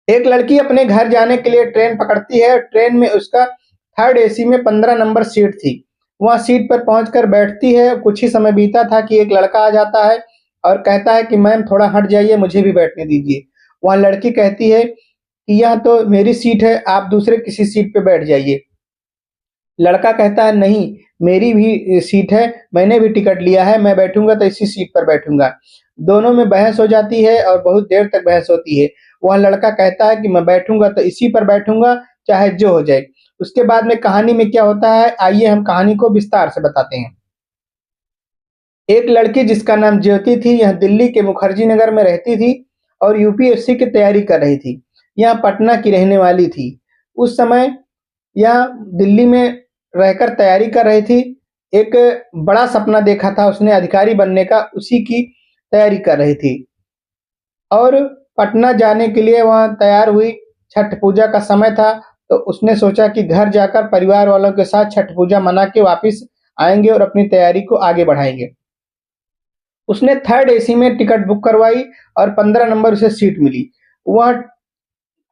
एक लड़की अपने घर जाने के लिए ट्रेन पकड़ती है। ट्रेन में उसका थर्ड एसी में 15 नंबर सीट थी। वह सीट पर पहुंचकर बैठती है। कुछ ही समय बीता था कि एक लड़का आ जाता है और कहता है कि मैम थोड़ा हट जाइए, मुझे भी बैठने दीजिए। वह लड़की कहती है कि यह तो मेरी सीट है, आप दूसरे किसी सीट पे बैठ जाइए। लड़का कहता है नहीं, मेरी भी सीट है, मैंने भी टिकट लिया है, मैं बैठूंगा तो इसी सीट पर बैठूंगा। दोनों में बहस हो जाती है और बहुत देर तक बहस होती है। वह लड़का कहता है कि मैं बैठूंगा तो इसी पर बैठूंगा, चाहे जो हो जाए। उसके बाद में कहानी में क्या होता है, आइए हम कहानी को विस्तार से बताते हैं। एक लड़की जिसका नाम ज्योति थी, यह दिल्ली के मुखर्जी नगर में रहती थी और यूपीएससी की तैयारी कर रही थी। यह पटना की रहने वाली थी। उस समय यह दिल्ली में रहकर तैयारी कर रही थी। एक बड़ा सपना देखा था उसने अधिकारी बनने का, उसी की तैयारी कर रही थी और पटना जाने के लिए वह तैयार हुई। छठ पूजा का समय था, तो उसने सोचा कि घर जाकर परिवार वालों के साथ छठ पूजा मना के वापिस आएँगे और अपनी तैयारी को आगे बढ़ाएँगे। उसने थर्ड एसी में टिकट बुक करवाई और 15 नंबर उसे सीट मिली। वह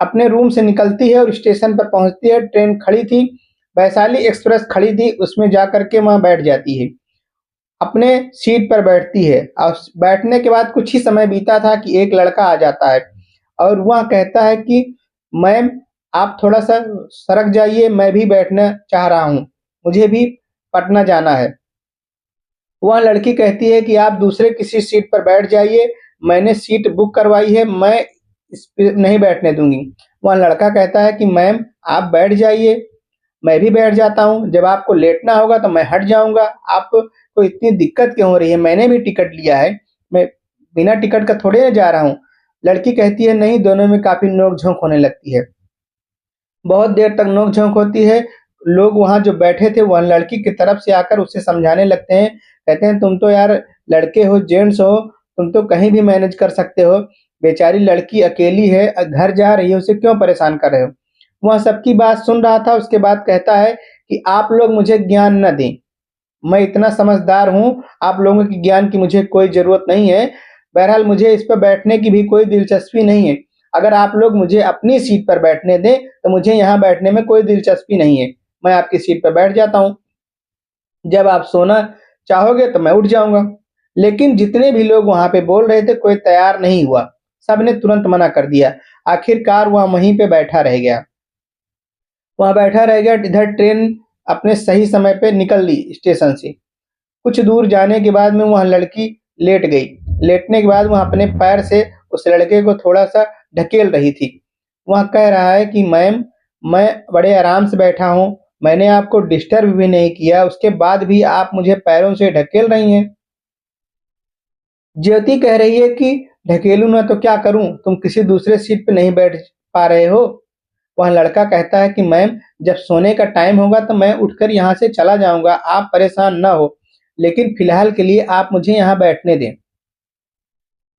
अपने रूम से निकलती है और स्टेशन पर पहुंचती है। ट्रेन खड़ी थी, वैशाली एक्सप्रेस खड़ी थी, उसमें जा करके वहाँ बैठ जाती है। अपने सीट पर बैठती है और बैठने के बाद कुछ ही समय बीता था कि एक लड़का आ जाता है और वह कहता है कि मैम आप थोड़ा-सा सरक जाइए, मैं भी बैठना चाह रहा हूँ, मुझे भी पटना जाना है। वह लड़की कहती है कि आप दूसरे किसी सीट पर बैठ जाइए, मैंने सीट बुक करवाई है, मैं इस पे नहीं बैठने दूँगी। वह लड़का कहता है कि मैम आप बैठ जाइए, मैं भी बैठ जाता हूँ, जब आपको लेटना होगा तो मैं हट जाऊँगा, आपको इतनी दिक्कत क्यों हो रही है? मैंने भी टिकट लिया है, मैं बिना टिकट का थोड़ी ना जा रहा हूँ। लड़की कहती है नहीं, दोनों में काफ़ी नोक-झोंक होने लगती है। बहुत देर तक नोक-झोंक होती है। लोग वहाँ जो बैठे थे वह लड़की की तरफ से आकर उसे समझाने लगते हैं। कहते हैं तुम तो यार लड़के हो, जेंट्स हो, तुम तो कहीं भी मैनेज कर सकते हो। बेचारी लड़की अकेली है, घर जा रही है, उसे क्यों परेशान कर रहे हो? वह सबकी बात सुन रहा था, उसके बाद कहता है कि आप लोग मुझे ज्ञान ना दें। मैं इतना समझदार हूँ, आप लोगों के ज्ञान की मुझे कोई ज़रूरत नहीं है। बहरहाल मुझे इस पे बैठने की भी कोई दिलचस्पी नहीं है। अगर आप लोग मुझे अपनी सीट पर बैठने दें, तो मुझे यहाँ बैठने में कोई दिलचस्पी नहीं है। मैं आपकी सीट पर बैठ जाता हूँ। जब आप सोना चाहोगे तो मैं उठ जाऊँगा। लेकिन जितने भी लोग वहाँ पे बोल रहे थे, कोई तैयार नहीं हुआ। सबने तुरंत मना कर दिया। आखिरकार वह वहीं पे बैठा रह गया। वहाँ बैठा रह गया, इधर ट्रेन अपने सही समय पे निकल ली स्टेशन से। कुछ दूर जाने के बाद में वह लड़की लेट गई। लेटने के बाद वह अपने पैर से उस लड़के को थोड़ा-सा ढकेल रही थी। वह कह रहा है कि मैम, मैं बड़े आराम से बैठा हूँ, मैंने आपको डिस्टर्ब भी नहीं किया, उसके बाद भी आप मुझे पैरों से ढकेल रही हैं। ज्योति कह रही है कि ढकेलूँ ना तो क्या करूँ? तुम किसी दूसरे सीट पे नहीं बैठ पा रहे हो? वह लड़का कहता है कि मैम, जब सोने का टाइम होगा तो मैं उठकर यहाँ से चला जाऊँगा, आप परेशान ना हो, लेकिन फ़िलहाल के लिए आप मुझे यहाँ बैठने दें।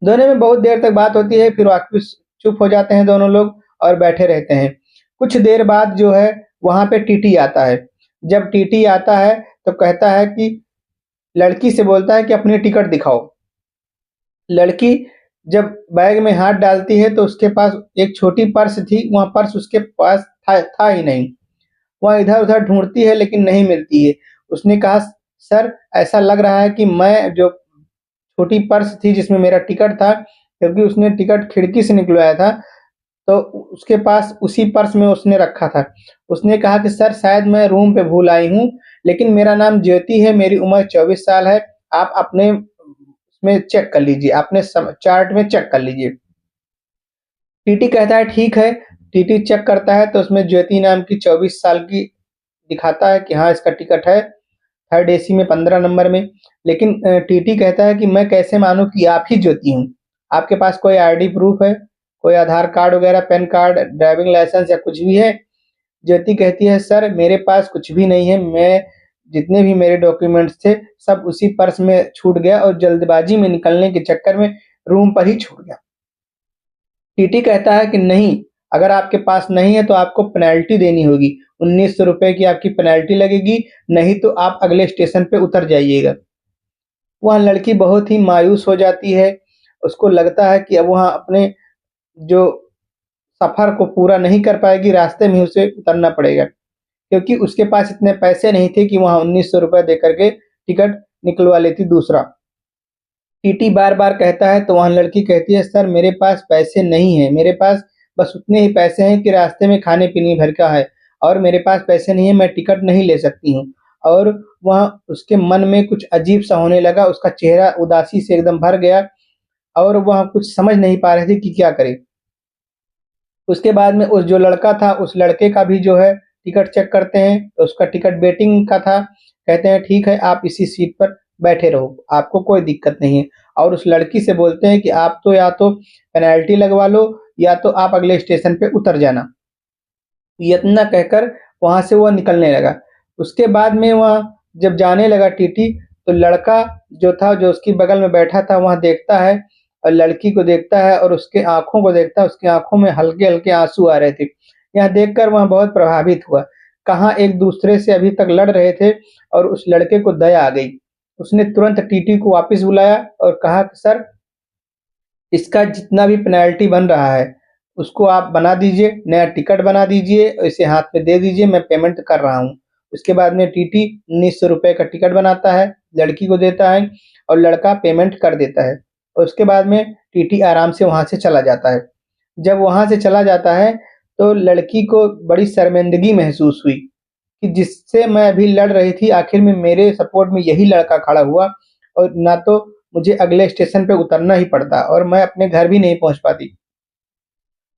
दोनों में बहुत देर तक बात होती है, फिर वापस चुप हो जाते हैं दोनों लोग और बैठे रहते हैं। कुछ देर बाद जो है वहाँ पे टीटी आता है। जब टीटी आता है तो कहता है कि लड़की से बोलता है कि अपनी टिकट दिखाओ। लड़की जब बैग में हाथ डालती है तो उसके पास एक छोटी पर्स थी, वह पर्स उसके पास था ही नहीं। वह इधर-उधर ढूँढती है लेकिन नहीं मिलती है। उसने कहा सर, ऐसा लग रहा है कि मैं जो छोटी पर्स थी जिसमें मेरा टिकट था, क्योंकि उसने टिकट खिड़की से निकलवाया था, तो उसके पास उसी पर्स में उसने रखा था। उसने कहा कि सर शायद मैं रूम पे भूल आई हूँ, लेकिन मेरा नाम ज्योति है, मेरी उम्र 24 साल है, आप अपने उसमें चेक कर लीजिए, अपने चार्ट में चेक कर लीजिए। टीटी कहता है ठीक है। टीटी चेक करता है तो उसमें ज्योति नाम की 24 साल की दिखाता है कि हाँ, इसका टिकट है, थर्ड एसी में 15 नंबर में। लेकिन टीटी कहता है कि मैं कैसे मानूँ कि आप ही ज्योति हूँ? आपके पास कोई आईडी प्रूफ़ है? कोई आधार कार्ड वगैरह, पैन कार्ड, ड्राइविंग लाइसेंस या कुछ भी है? ज्योति कहती है सर, मेरे पास कुछ भी नहीं है, मैं जितने भी मेरे डॉक्यूमेंट्स थे सब उसी पर्स में छूट गया और जल्दबाजी में निकलने के चक्कर में रूम पर ही छूट गया। टीटी कहता है कि नहीं, अगर आपके पास नहीं है तो आपको पेनल्टी देनी होगी। 1900 रुपए की आपकी पेनल्टी लगेगी, नहीं तो आप अगले स्टेशन पे उतर जाइएगा। वह लड़की बहुत ही मायूस हो जाती है। उसको लगता है कि अब वह अपने जो सफ़र को पूरा नहीं कर पाएगी, रास्ते में ही उसे उतरना पड़ेगा। क्योंकि उसके पास इतने पैसे नहीं थे कि वहाँ 1900 रुपए देकर के टिकट निकलवा लेती दूसरा। टीटी बार-बार कहता है तो वहाँ लड़की कहती है, सर मेरे पास पैसे नहीं हैं, मेरे पास बस उतने ही पैसे हैं कि रास्ते में खाने-पीने भर का है और मेरे पास पैसे नहीं है, मैं टिकट नहीं ले सकती हूँ। और वह उसके मन में कुछ अजीब-सा होने लगा, उसका चेहरा उदासी से एकदम भर गया और वह कुछ समझ नहीं पा रहे थे कि क्या करे। उसके बाद में उस जो लड़का था, उस लड़के का भी जो है टिकट चेक करते हैं, तो उसका टिकट वेटिंग का था। कहते हैं ठीक है, आप इसी सीट पर बैठे रहो, आपको कोई दिक्कत नहीं है। और उस लड़की से बोलते हैं कि आप तो या तो पेनल्टी लगवा लो या तो आप अगले स्टेशन पे उतर जाना। इतना कहकर वहाँ से वह निकलने लगा। उसके बाद में वह जब जाने लगा टीटी, तो लड़का जो था, जो उसकी बगल में बैठा था, वह देखता है और लड़की को देखता है और उसके आँखों को देखता है, उसकी आँखों में हल्के-हल्के आँसू आ रहे थे। यह देखकर वह बहुत प्रभावित हुआ। कहाँ एक-दूसरे से अभी तक लड़ रहे थे और उस लड़के को दया आ गई। उसने तुरंत टीटी को वापस बुलाया और कहा कि सर, इसका जितना भी पेनल्टी बन रहा है, उसको आप बना दीजिए, नया टिकट बना दीजिए, इसे हाथ में दे दीजिए, मैं पेमेंट कर रहा हूँ। उसके बाद में टीटी 1900 रुपए का टिकट बनाता है, लड़की को देता है और लड़का पेमेंट कर देता है। और उसके बाद में टीटी आराम से वहाँ से चला जाता है। जब वहाँ से चला जाता है, तो लड़की को बड़ी शर्मिंदगी महसूस हुई कि जिससे मैं अभी लड़ रही थी, आखिर में मेरे सपोर्ट में यही लड़का खड़ा हुआ और ना तो मुझे अगले स्टेशन पे उतरना ही पड़ता और मैं अपने घर भी नहीं पहुँच पाती।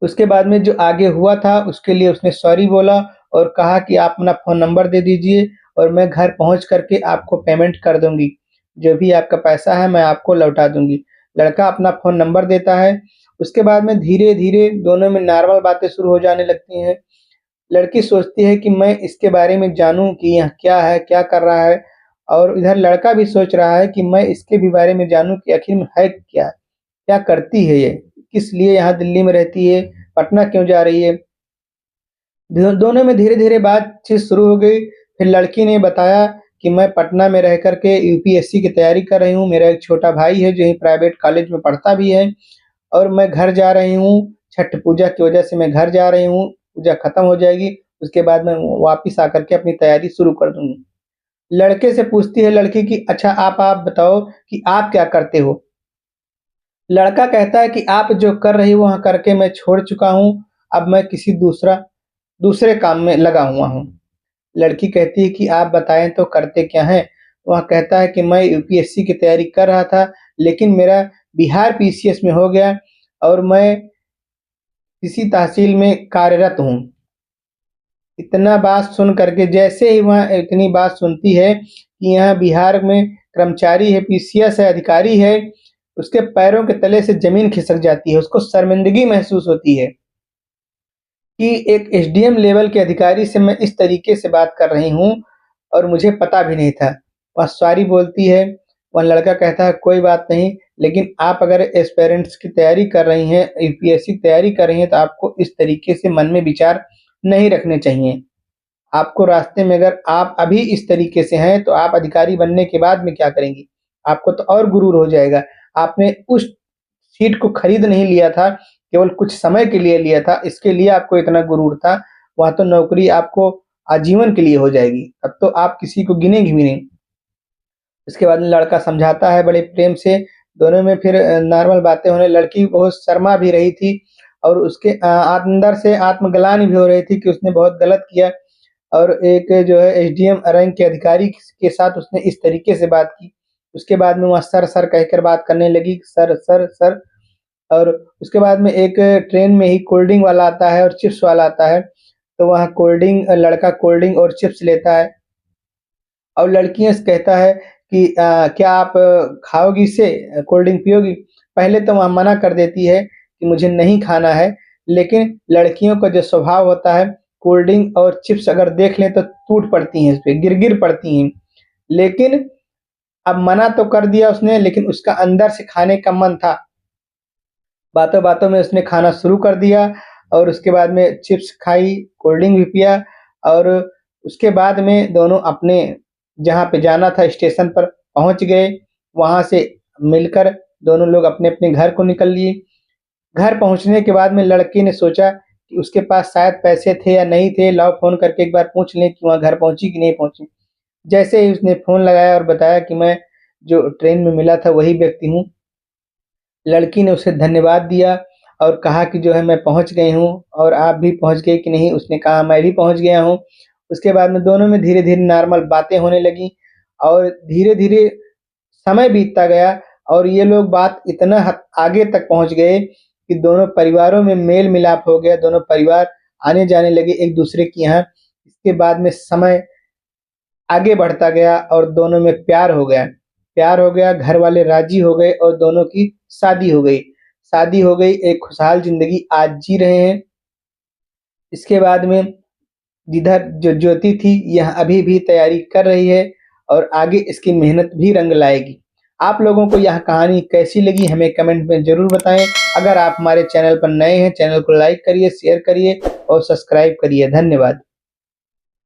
उसके बाद में जो आगे हुआ था उसके लिए उसने सॉरी बोला और कहा कि आप अपना फ़ोन नंबर दे दीजिए और मैं घर पहुँच कर के आपको पेमेंट कर दूँगी। जो भी आपका पैसा है मैं आपको लौटा दूँगी। लड़का अपना फ़ोन नंबर देता है। उसके बाद में धीरे-धीरे दोनों में नॉर्मल बातें शुरू हो जाने लगती हैं। लड़की सोचती है कि मैं इसके बारे में जानूँ कि यह क्या है, क्या कर रहा है? और इधर लड़का भी सोच रहा है कि मैं इसके भी बारे में जानूँ कि आखिर में है क्या? क्या करती है ये? किस लिए यहाँ दिल्ली में रहती है? पटना क्यों जा रही है? दोनों में धीरे-धीरे बातचीत शुरू हो गई। फिर लड़की ने बताया कि मैं पटना में रह कर के यूपीएससी की तैयारी कर रही हूँ। मेरा एक छोटा भाई है जो यहीं प्राइवेट कॉलेज में पढ़ता भी है और मैं घर जा रही हूँ। छठ पूजा की वजह से मैं घर जा रही हूँ। पूजा खत्म हो जाएगी, उसके बाद मैं वापिस आकर के अपनी तैयारी शुरू कर दूँगी। लड़के से पूछती है लड़की कि अच्छा आप बताओ कि आप क्या करते हो? लड़का कहता है कि आप जो कर रही हो वहाँ करके मैं छोड़ चुका हूँ। अब मैं किसी दूसरे काम में लगा हुआ हूँ। लड़की कहती है कि आप बताएँ तो करते क्या हैं? वह कहता है कि मैं यूपीएससी की तैयारी कर रहा था, लेकिन मेरा बिहार पीसीएस में हो गया और मैं इसी तहसील में कार्यरत हूँ। इतना बात सुन करके जैसे ही वह इतनी बात सुनती है कि यहाँ बिहार में कर्मचारी है, पीसीएस है, अधिकारी है, उसके पैरों के तले से ज़मीन खिसक जाती है। उसको शर्मिंदगी महसूस होती है कि एक एसडीएम लेवल के अधिकारी से मैं इस तरीके से बात कर रही हूँ और मुझे पता भी नहीं था। वह सॉरी बोलती है, वह लड़का कहता है कोई बात नहीं, लेकिन आप अगर एस्पिरेंट्स की तैयारी कर रही हैं, यूपीएससी की तैयारी कर रही हैं, तो आपको इस तरीके से मन में विचार नहीं रखने चाहिए। आपको रास्ते में अगर आप अभी इस तरीके से हैं, तो आप अधिकारी बनने के बाद में क्या करेंगी? आपको तो और गुरूर हो जाएगा। आपने उस सीट को खरीद नहीं लिया था, केवल कुछ समय के लिए लिया था, इसके लिए आपको इतना गुरूर था। वहाँ तो नौकरी आपको आजीवन के लिए हो जाएगी, तब तो आप किसी को गिनेंगी भी नहीं। उसके बाद में लड़का समझाता है बड़े प्रेम से, दोनों में फिर नॉर्मल बातें होने लड़की बहुत शर्मा भी रही थी और उसके अंदर से आत्मग्लानि भी हो रही थी कि उसने बहुत गलत किया और एक जो है एसडीएम रैंक के अधिकारी के साथ उसने इस तरीके से बात की। उसके बाद में वह सर, सर कहकर बात करने लगी, सर, सर, सर। और उसके बाद में एक ट्रेन में ही कोल्ड ड्रिंक वाला आता है और चिप्स वाला आता है, तो वहाँ लड़का कोल्ड ड्रिंक और चिप्स लेता है और लड़कियाँ से कहता है कि क्या आप खाओगी इसे? कोल्ड ड्रिंक पियोगी? पहले तो वह मना कर देती है कि मुझे नहीं खाना है, लेकिन लड़कियों का जो स्वभाव होता है, कोल्ड ड्रिंक और चिप्स अगर देख लें तो टूट पड़ती हैं इस पे, गिर-गिर पड़ती हैं। लेकिन अब मना तो कर दिया उसने, लेकिन उसका अंदर से खाने का मन था। बातों-बातों में उसने खाना शुरू कर दिया और उसके बाद में चिप्स खाई, कोल्ड ड्रिंक भी पिया और उसके बाद में दोनों अपने जहाँ पे जाना था स्टेशन पर पहुँच गए। वहाँ से मिलकर दोनों लोग अपने-अपने घर को निकल लिए। घर पहुँचने के बाद में लड़की ने सोचा कि उसके पास शायद पैसे थे या नहीं थे, लाओ फ़ोन करके एक बार पूछ लें कि वहाँ घर पहुँची कि नहीं पहुँची। जैसे ही उसने फ़ोन लगाया और बताया कि मैं जो ट्रेन में मिला था वही व्यक्ति हूँ, लड़की ने उसे धन्यवाद दिया और कहा कि जो है मैं पहुँच गई हूँ और आप भी पहुँच गए कि नहीं? उसने कहा मैं भी पहुँच गया हूँ। उसके बाद में दोनों में धीरे-धीरे नॉर्मल बातें होने लगी और धीरे-धीरे समय बीतता गया और ये लोग बात इतना हद आगे तक पहुँच गए कि दोनों परिवारों में मेल-मिलाप हो गया, दोनों परिवार आने-जाने लगे एक-दूसरे के यहाँ। इसके बाद में समय आगे बढ़ता गया और दोनों में प्यार हो गया। प्यार हो गया, घर वाले राज़ी हो गए और दोनों की शादी हो गई। शादी हो गई, एक खुशहाल ज़िंदगी आज जी रहे हैं। इसके बाद में जिधर जो ज्योति थी, यह अभी भी तैयारी कर रही है और आगे इसकी मेहनत भी रंग लाएगी। आप लोगों को यह कहानी कैसी लगी हमें कमेंट में ज़रूर बताएँ। अगर आप हमारे चैनल पर नए हैं, चैनल को लाइक करिए, शेयर करिए और सब्सक्राइब करिए। धन्यवाद।